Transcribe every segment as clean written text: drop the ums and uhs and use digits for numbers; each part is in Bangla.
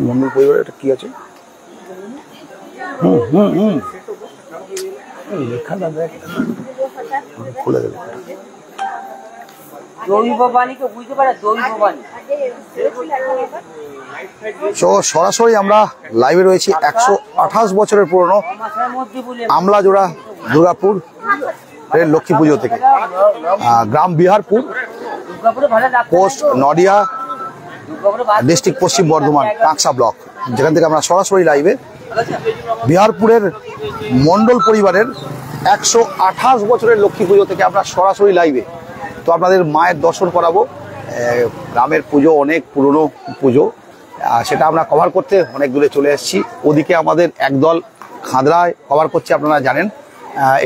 মন্ডল পরিবার এটা কি আছে? লেখাটা দেখ, খুলে দেবে। সরাসরি আমরা লাইভে রয়েছি 128 বছরের পুরনো আমলাজোড়া দুর্গাপুর লক্ষ্মী পুজো থেকে। গ্রাম বিহারপুর, পোস্ট নডিয়া, ডিস্ট্রিক্ট পশ্চিম বর্ধমান, কাঁকসা ব্লক, যেখান থেকে আমরা সরাসরি লাইভে বিহারপুরের মন্ডল পরিবারের 128 বছরের লক্ষ্মী পুজো থেকে আমরা সরাসরি লাইভে। তো আপনাদের মায়ের দর্শন করাবো। গ্রামের পুজো অনেক পুরনো পুজো, সেটা আমরা কভার করতে অনেক দূরে চলে এসেছি। ওদিকে আমাদের একদল খাদরায় কভার করছে, আপনারা জানেন,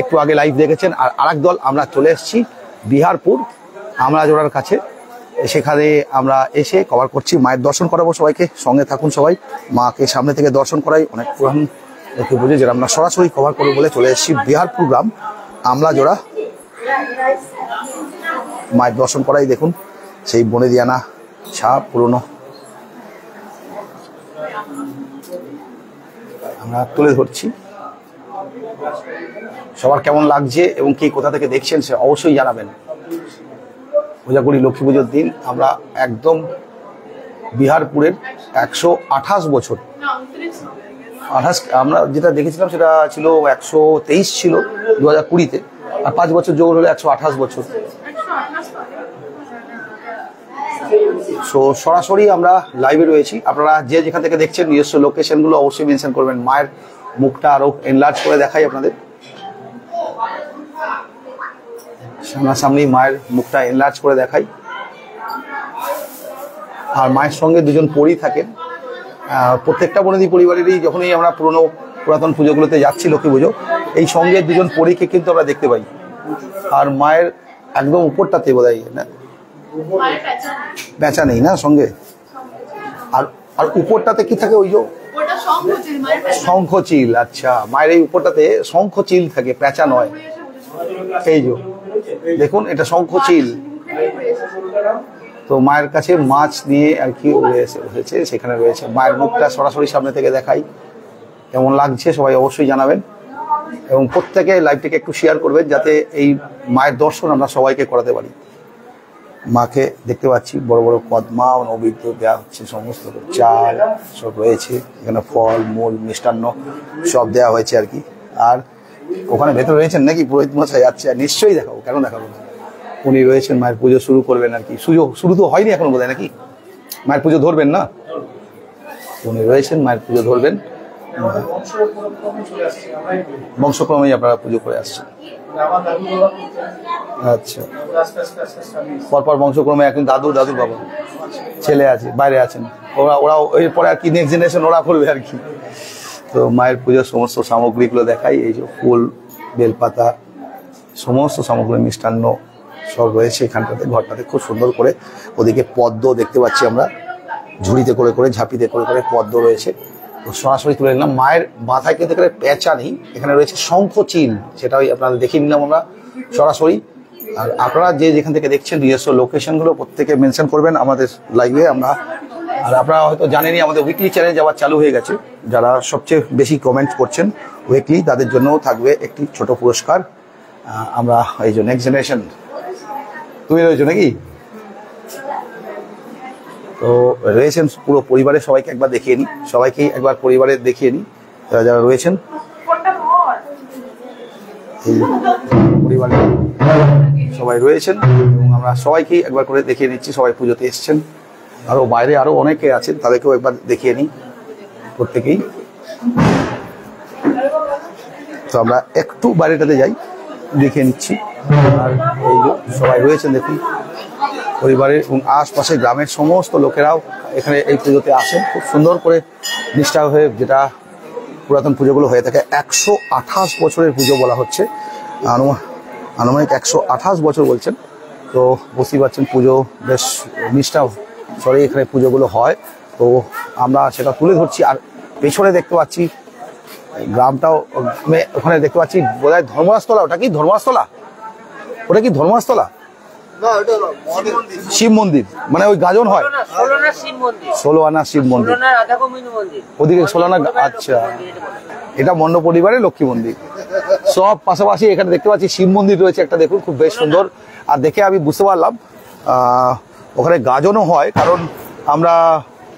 একটু আগে লাইভ দেখেছেন। আর আরেক দল আমরা চলে এসেছি বিহারপুর আমলাজোড়ার কাছে, সেখানে আমরা এসে কভার করছি। মায়ের দর্শন করাবো সবাইকে, সঙ্গে থাকুন সবাই। মাকে সামনে থেকে দর্শন করাই অনেক পুরানো লক্ষ্মী পুজো, যেটা আমরা সরাসরি কভার করবো বলে চলে এসেছি বিহারপুর গ্রাম আমলাজোড়া। মায়ের দর্শন করাই দেখুন, সেই বনেদিয়ানা ছাপ পুরনো আমরা তুলে ধরছি। সবার কেমন লাগছে এবং কে কোথা থেকে দেখছেন সে অবশ্যই জানাবেন। পূজাগুড়ি লক্ষ্মী পুজোর দিন আমরা একদম বিহারপুরের 128 বছর, আমরা যেটা দেখেছিলাম সেটা ছিল 123 ছিল 2020-তে, আর 5 বছর যোগ হলে 128 বছর। সরাসরি আমরা লাইভে রয়েছি। আপনারা যে যেখান থেকে দেখছেন নিজস্ব লোকেশনগুলো অবশ্যই মেনশন করবেন। মায়ের মুখটা আরো এনলার্জ করে দেখাই আপনাদের, সামনাসামনি মায়ের মুখটা এনলার্জ করে দেখাই। আর মায়ের সঙ্গে দুজন পরী থাকেন। প্রত্যেকটা বনেদি পরিবারেরই যখনই আমরা পুরাতন পুজোগুলোতে যাচ্ছি লক্ষ্মী পুজো, এই সঙ্গে দুজন পরীকে কিন্তু আমরা দেখতে পাই। আর মায়ের একদম উপরটাতে বোধহয় না বেচা নেই না সঙ্গে, আর উপরটাতে কি থাকে? ওই যে শঙ্খচিল। আচ্ছা, মায়ের এই উপরটাতে শঙ্খচিল থাকে, পেঁচা নয়। এই যে দেখুন, এটা শঙ্খচিল। তো মায়ের কাছে মাছ নিয়ে আর কি হয়েছে, সেখানে রয়েছে। মায়ের মুখটা সরাসরি সামনে থেকে দেখাই, কেমন লাগছে সবাই অবশ্যই জানাবেন। এবং প্রত্যেকে লাইভটিকে একটু শেয়ার করবেন, যাতে এই মায়ের দর্শন আমরা সবাইকে করাতে পারি। মাকে দেখতে পাচ্ছি, বড় বড় কদমা ও নৈবেদ্য দেওয়া হচ্ছে, সমস্ত চাল সব রয়েছে এখানে, ফল মূল মিষ্টান্ন সব দেওয়া হয়েছে আর কি। আর ওখানে ভেতরে রয়েছেন নাকি পুরোহিত মশাই? যাচ্ছে, নিশ্চয়ই দেখাবো, কেন দেখাবো না। উনি রয়েছেন, মায়ের পুজো শুরু করবেন আর কি। শুরু তো হয়নি এখন বোধহয় নাকি? মায়ের পুজো ধরবেন না? উনি রয়েছেন, মায়ের পুজো ধরবেন। বংশক্রমেই আপনারা পুজো করে আসছেন। আচ্ছা, পরপর বংশক্রমে এখন দাদুর বাবা ছেলে আছে, বাইরে আছেন, ওরা এরপরে আর কি নেক্সট জেনারেশন ওরা করবে আর কি। তো মায়ের পুজোর সমস্ত সামগ্রীগুলো দেখাই। এই যে ফুল, বেলপাতা, সমস্ত সামগ্রী, মিষ্টান্ন সব রয়েছে এখানটাতে, ঘরটাতে খুব সুন্দর করে। ওদিকে পদ্ম দেখতে পাচ্ছি আমরা, ঝুড়িতে করে করে, ঝাঁপিতে করে করে পদ্ম রয়েছে। তো সরাসরি তুলে নিলাম। মায়ের মাথায় কিন্তু এখানে পেঁচা নেই, এখানে রয়েছে শঙ্খচিল, সেটাই আপনারা দেখিয়ে নিলাম আমরা সরাসরি। আর আপনারা যে যেখান থেকে দেখছেন নিজস্ব লোকেশনগুলো প্রত্যেকে মেনশন করবেন আমাদের লাইভে। আর আপনারা হয়তো জানেনই আমাদের উইকলি চ্যালেঞ্জ আবার চালু হয়ে গেছে। যারা সবচেয়ে বেশি কমেন্ট করছেন উইকলি, তাদের জন্যও থাকবে একটি ছোট পুরস্কার। আমরা এই যে নেক্সট জেনারেশন, তুমি রয়েছো নাকি? তো রয়েছেন পুরো পরিবারের সবাইকে একবার দেখিয়ে নিই, সবাইকেই একবার পরিবারের দেখিয়ে নিই যারা যারা রয়েছেন। পরিবারে সবাই রয়েছেন এবং আমরা সবাইকেই একবার করে দেখিয়ে নিচ্ছি। সবাই পুজোতে এসছেন, আরও বাইরে আরও অনেকে আছেন, তাদেরকেও একবার দেখিয়ে নিই প্রত্যেকেই। তো আমরা একটু বাইরেটাতে যাই, দেখিয়ে নিচ্ছি। আর এই যে সবাই রয়েছেন দেখুন, পরিবারের এবং আশপাশের গ্রামের সমস্ত লোকেরাও এখানে এই পুজোতে আসেন খুব সুন্দর করে নিষ্ঠা হয়ে, যেটা পুরাতন পুজোগুলো হয়ে থাকে। 128 বছরের পুজো বলা হচ্ছে, আনুমানিক 128 বছর বলছেন। তো বুঝতেই পারছেন পুজো বেশ নিষ্ঠা সরে এখানে পুজোগুলো হয়। তো আমরা সেটা তুলে ধরছি। আর পেছনে দেখতে পাচ্ছি গ্রামটাও ওখানে দেখতে পাচ্ছি বোধহয় ধর্মরাজতলা। ওটা কি ধর্মরাজতলা? ওটা কি ধর্মরাজতলা? শিব মন্দির, মানে ওই গাজন হয় 16 আনা শিব মন্দির, ওদিকে 16 আনা। আচ্ছা, এটা মন্ড পরিবারের লক্ষ্মী মন্দির। সব পাশাপাশি এখানে দেখতে পাচ্ছি শিব মন্দির রয়েছে একটা, দেখুন খুব বেশ সুন্দর। আর দেখে আমি বুঝতে পারলাম ওখানে গাজনও হয়, কারণ আমরা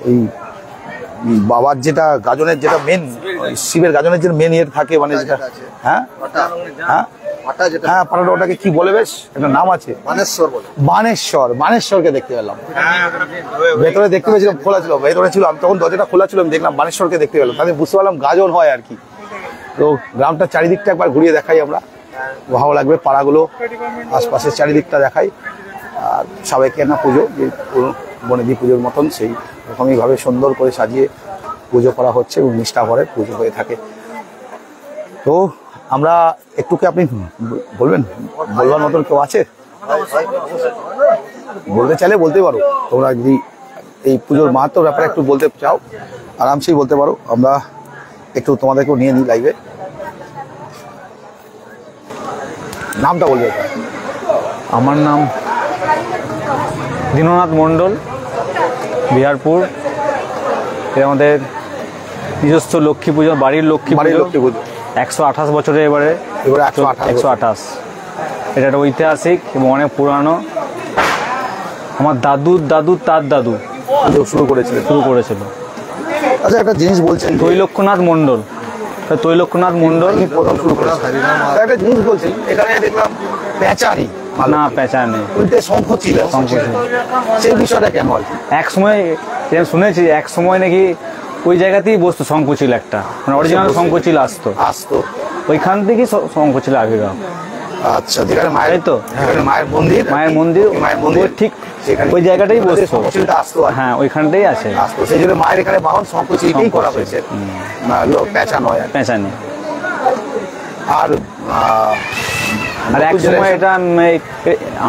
ওই বাবার যেটা গাজনের যেটা মেন, শিবের গাজনের যে মেন ইয়ে থাকে, মানে যেটা হ্যাঁ হ্যাঁ হ্যাঁ পাটাটা, ওটাকে কি বলে, বেশ একটা নাম আছে, বানেশ্বর। বানেশ্বরকে দেখতে পেলাম, ভেতরে দেখতে পেয়েছিলাম, খোলা ছিল, ভেতরে ছিল, আমি তখন দরজাটা খোলা ছিল, আমি দেখলাম বানেশ্বরকে দেখতে পেলাম, তাহলে বুঝতে পারলাম গাজন হয় আর কি। তো গ্রামটা চারিদিকটা একবার ঘুরিয়ে দেখাই আমরা, ভালো লাগবে। পাড়াগুলো আশপাশের চারিদিকটা দেখাই। আর সাবেকিয়ানা পুজো, যে বনেদি পুজোর মতন সেই রকমই ভাবে সুন্দর করে সাজিয়ে পুজো করা হচ্ছে এবং নিষ্ঠা করে পুজো হয়ে থাকে। তো আমরা একটুকে, আপনি বলবেন, বলবার মতন কেউ আছে? বলতে চাইলে বলতে পারো, তোমরা যদি এই পুজোর মাহাত্ম্যর ব্যাপারে একটু বলতে চাও আরামসেই বলতে পারো, আমরা একটু তোমাদেরকেও নিয়ে নিই লাইভে। নামটা বলবে? আমার নাম দীননাথ মণ্ডল, বিহারপুর। এটা আমাদের নিজস্ব লক্ষ্মী পুজো, বাড়ির লক্ষ্মী পুজো। 128 বছরে এবারে 128। এটা একটা ঐতিহাসিক এবং অনেক পুরানো। আমার দাদুর দাদু তার দাদু শুরু করেছিল। আচ্ছা, একটা জিনিস বলছেন, তৈলক্ষ্যনাথ মণ্ডল, তৈলক্ষ্যনাথ মণ্ডল প্রথম শুরু করেছেন। একটা জিনিস বলছেন, এখানে দেখলাম পেঁচারি, না পেঁচা নেই, শঙ্খ ছিল, সেই বিষয়টা কেন? এক সময় শুনেছি, এক সময় নাকি ওই জায়গাতেই বসতো শঙ্খচিল, একটা মানে অরিজিনাল শঙ্খচিল আসতো ওইখান থেকেই শঙ্খচিল আবির্ভাব। আচ্ছা, যেখানে মায়ের, তো মায়ের মন্দির ঠিক ওই জায়গাটাই বসতো, হ্যাঁ ওইখানটাই আছে, সেই জন্য মায়ের এখানে বাহন শঙ্খচিলকেই করা হয়েছে, পেঁচা নয়, পেঁচা নেই। আর এক সময় এটা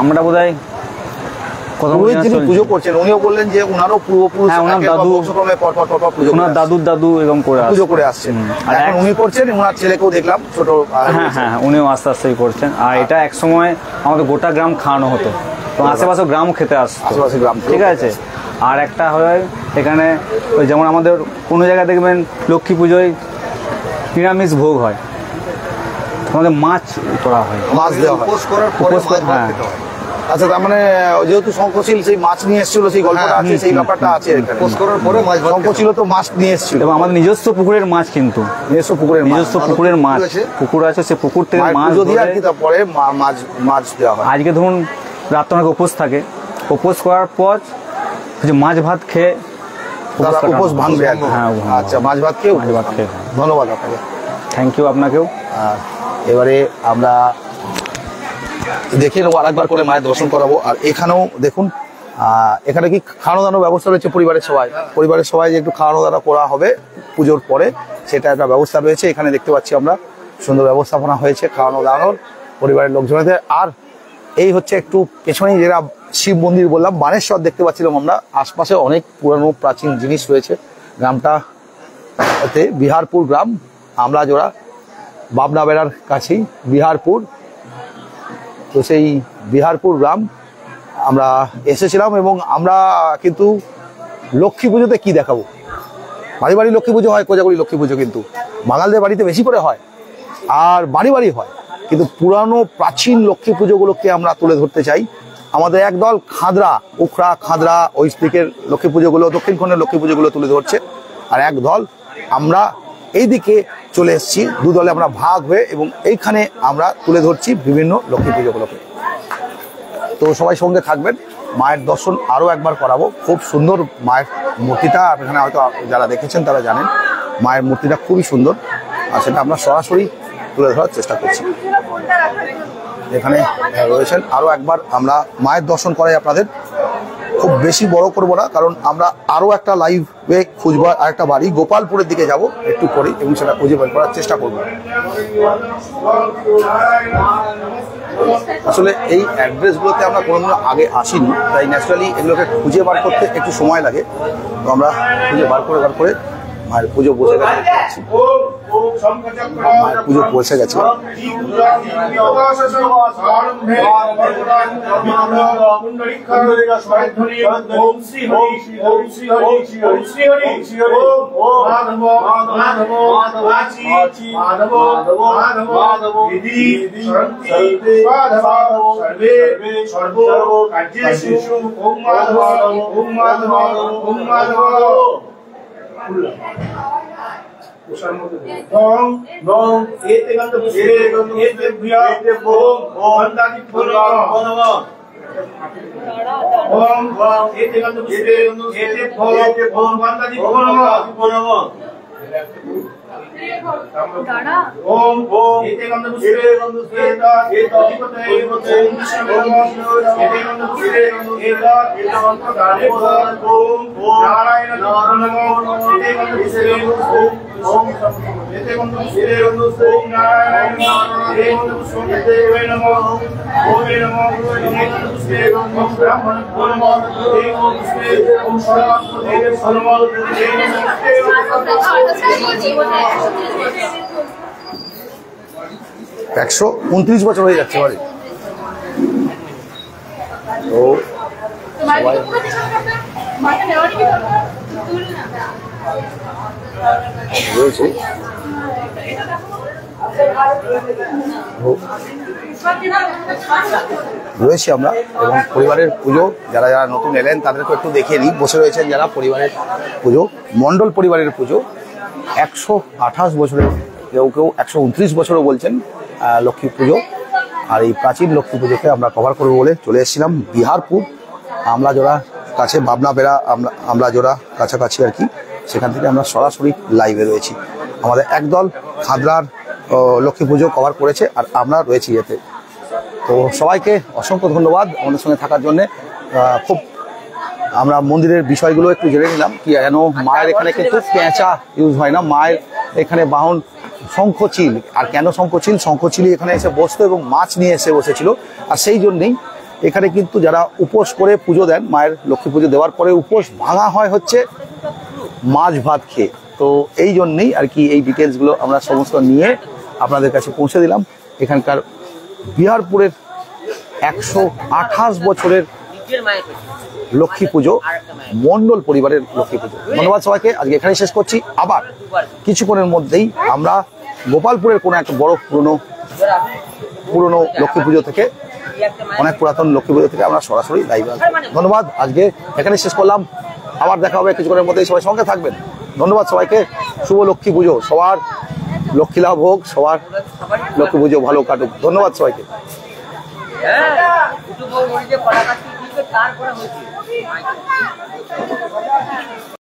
আমরা বোধহয় পুজো করছেন, উনিও বললেন যে উনারও পূর্বপুরুষ, ওনার দাদুর দাদু এরকম করে পুজো করে আসছেন, আর এখন উনি করছেন, ওনার ছেলেকেও দেখলাম ছোট। হ্যাঁ, উনিও আস্তে আস্তে করছেন। আর এটা এক সময় আমাদের গোটা গ্রাম খাওয়ানো হতো, আশেপাশে গ্রামও খেতে আসতো, আশেপাশে গ্রাম, ঠিক আছে। আর একটা হয় এখানে, ওই যেমন আমাদের কোনো জায়গায় দেখবেন লক্ষ্মী পুজোয় নিরামিষ ভোগ হয়, আমাদের মাছ করা হয়, মাছ দেওয়া হয়, হ্যাঁ। আচ্ছা, তার মানে যেহেতু শঙ্খচিল সেই মাছ নিয়ে এসেছিল, সেই গল্পটা আছে, সেই ব্যাপারটা আছে। শঙ্খচিল তো মাছ নিয়ে এসেছিল, এবং আমাদের নিজস্ব পুকুরের মাছ, কিন্তু নিজস্ব পুকুরের মাছ, পুকুর আছে, সে পুকুর থেকে মাছ দিয়ে আর কি, তারপরে মাছ দেওয়া হয়। আজকে ধরুন রাত অনেক উপোস থাকে, উপোস করার পর মাছ ভাত খেয়ে উপোস ভাঙবে। আচ্ছা, মাছ ভাত খেয়ে। ধন্যবাদ আপনাকে, থ্যাংক ইউ আপনাকেও। আর এবারে আমরা দেখে নেবো, আরেকবার করে মায়ের দর্শন করাবো। আর এখানেও দেখুন, এখানে কি খাওয়ানো দাওয়ানোর ব্যবস্থা রয়েছে, পরিবারের সবাই যে একটু খাওয়ানো দাওয়া করা হবে পুজোর পরে, সেটা একটা ব্যবস্থা রয়েছে। এখানে দেখতে পাচ্ছি আমরা সুন্দর ব্যবস্থাপনা হয়েছে খাওয়ানো দাওয়ানোর পরিবারের লোকজনেদের। আর এই হচ্ছে একটু পেছনেই যেটা শিব মন্দির বললাম, বানেশ্বর দেখতে পাচ্ছিলাম আমরা। আশপাশে অনেক পুরানো প্রাচীন জিনিস রয়েছে। গ্রামটাতে বিহারপুর গ্রাম, আমলাজোড়া, বাবনা বেড়ার কাছেই বিহারপুর। তো সেই বিহারপুর গ্রাম আমরা এসেছিলাম, এবং আমরা কিন্তু লক্ষ্মী পুজোতে কি দেখাবো, বাড়ি বাড়ি লক্ষ্মী পুজো হয়, কোজাগরি লক্ষ্মী পুজো কিন্তু বাঙালদের বাড়িতে বেশি করে হয়, আর বাড়ি বাড়ি হয়, কিন্তু পুরানো প্রাচীন লক্ষ্মী পুজোগুলোকে আমরা তুলে ধরতে চাই। আমাদের একদল খাদরা, উখড়া খাদরা ওই দিকের লক্ষ্মী পুজোগুলো, দক্ষিণখণ্ডের লক্ষ্মী পুজোগুলো তুলে ধরছে, আর এক দল আমরা এইদিকে চলে এসেছি, দুদলে আমরা ভাগ হয়ে, এবং এইখানে আমরা তুলে ধরছি বিভিন্ন লক্ষ্মী পুজোগুলোকে। তো সবাই সঙ্গে থাকবেন, মায়ের দর্শন আরও একবার করাবো। খুব সুন্দর মায়ের মূর্তিটা, এখানে হয়তো যারা দেখেছেন তারা জানেন, মায়ের মূর্তিটা খুবই সুন্দর, আর সেটা আমরা সরাসরি তুলে ধরার চেষ্টা করছি। এখানে রয়েছেন, আরও একবার আমরা মায়ের দর্শন করাই আপনাদের। খুব বেশি বড় করবো না, কারণ আমরা আরও একটা লাইভে খুঁজবো, আরেকটা বাড়ি গোপালপুরের দিকে যাব একটু পরে, এবং সেটা খুঁজে বের করার চেষ্টা করব। আসলে এই অ্যাড্রেসগুলোতে আমরা কোনোদিনও আগে আসিনি, তাই ন্যাচারালি এগুলোকে খুঁজে বার করতে একটু সময় লাগে। তো আমরা খুঁজে বার করে মায়ের পুজো বসে গেছে দেখতে পাচ্ছি। মায়ের পুজো পৌঁছে গেছে। একশো 29 বছর হয়ে যাচ্ছে বাড়ি। তো রয়েছে রয়েছি আমরা এবং পরিবারের পুজো যারা যারা নতুন এলেন তাদেরকে একটু দেখিয়ে নিই। বসে রয়েছেন যারা পরিবারের পুজো, মণ্ডল পরিবারের পুজো 128 বছরের, কেউ কেউ 129 বছরও বলছেন লক্ষ্মী পুজো। আর এই প্রাচীন লক্ষ্মী পুজোকে আমরা কভার করবো বলে চলে এসেছিলাম বিহারপুর আমলাজোড়া কাছে, বাবনাবেড়া আমলাজোড়া কাছাকাছি আর কি। সেখান থেকে আমরা সরাসরি লাইভে রয়েছি। আমাদের একদল খাদরার লক্ষ্মী পুজো কভার করেছে আর আমরা রয়েছি এতে। তো সবাইকে অসংখ্য ধন্যবাদ আমাদের সঙ্গে থাকার জন্যে। খুব আমরা মন্দিরের বিষয়গুলো একটু জেনে নিলাম কি যেন মায়ের এখানে কিন্তু পেঁচা ইউজ হয় না, মায়ের এখানে বাহন শঙ্খচিল। আর কেন শঙ্খচিল? শঙ্খচিলই এখানে এসে বসতো এবং মাছ নিয়ে এসে বসেছিল। আর সেই জন্যেই এখানে কিন্তু যারা উপোস করে পুজো দেন, মায়ের লক্ষ্মী পুজো দেওয়ার পরে উপোস ভাঙা হয় হচ্ছে মাছ ভাত খেয়ে। তো এই জন্যেই আর কি এই ডিটেলসগুলো আমরা সমস্ত নিয়ে আপনাদের কাছে পৌঁছে দিলাম। এখানকার বিহারপুরের 128 বছরের লক্ষ্মী পুজো, মণ্ডল পরিবারের লক্ষ্মী পুজো। ধন্যবাদ সবাইকে, আজকে এখানেই শেষ করছি। আবার কিছুক্ষণের মধ্যেই আমরা গোপালপুরের কোনো একটা বড় পুরনো লক্ষ্মী পুজো থেকে, অনেক পুরাতন লক্ষ্মী পুজো থেকে আমরা সরাসরি লাইভ আসবো। ধন্যবাদ, আজকে এখানেই শেষ করলাম। আবার দেখা হবে কিছুক্ষণের মধ্যেই, সবাই সঙ্গে থাকবেন। ধন্যবাদ সবাইকে, শুভ লক্ষ্মী পুজো, সবার লক্ষ্মী লাভ হোক, সবার লক্ষ্মী পুজো ভালো কাটুক। ধন্যবাদ সবাইকে।